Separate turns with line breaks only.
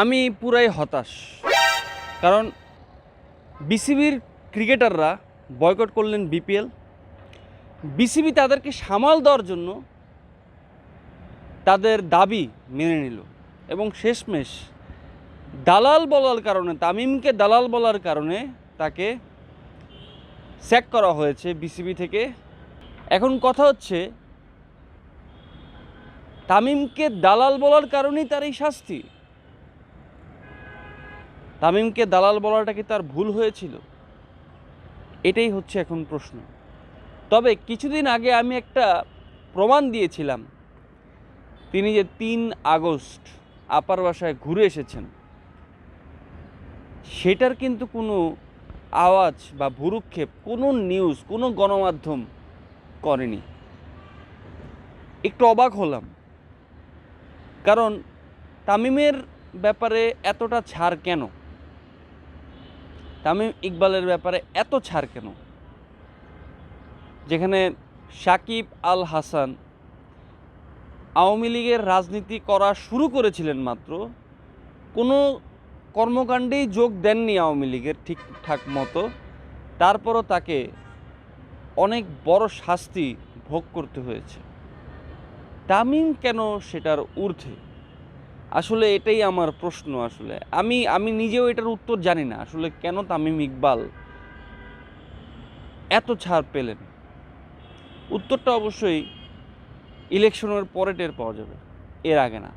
আমি পুরাই হতাশ। কারণ বিসিবির ক্রিকেটাররা বয়কট করলেন বিপিএল। বিসিবি তাদেরকে সামাল দেওয়ার জন্য তাদের দাবি মেনে নিল এবং শেষমেশ দালাল বলার কারণে, তামিমকে দালাল বলার কারণে তাকে স্যাক করা হয়েছে বিসিবি থেকে। এখন কথা হচ্ছে, তামিমকে দালাল বলার কারণেই তার এই শাস্তি? তামিমকে দালাল বলাটা কি তার ভুল হয়েছিল? এটাই হচ্ছে এখন প্রশ্ন। তবে কিছুদিন আগে আমি একটা প্রমাণ দিয়েছিলাম, তিনি যে 3 আগস্ট আপার বাসায় ঘুরে এসেছেন, সেটার কিন্তু কোনো আওয়াজ বা ভুরুক্ষেপ কোনো নিউজ, কোনো গণমাধ্যম করেনি। একটু অবাক হলাম, কারণ তামিমের ব্যাপারে এতটা ছাড় কেন? তামিম ইকবালের ব্যাপারে এত ছাড় কেন? যেখানে সাকিব আল হাসান আওয়ামী লীগের রাজনীতি করা শুরু করেছিলেন মাত্র, কোনো কর্মকাণ্ডেই যোগ দেননি আওয়ামী লীগের ঠিকঠাক মতো, তারপরও তাকে অনেক বড় শাস্তি ভোগ করতে হয়েছে। তামিম কেন সেটার ঊর্ধ্বে? আসলে এটাই আমার প্রশ্ন। আসলে আমি নিজেও এটার উত্তর জানি না, আসলে কেন তামিম ইকবাল এত ছাড় পেলেন। উত্তরটা অবশ্যই ইলেকশনের পরে টের পাওয়া যাবে, এর আগে না।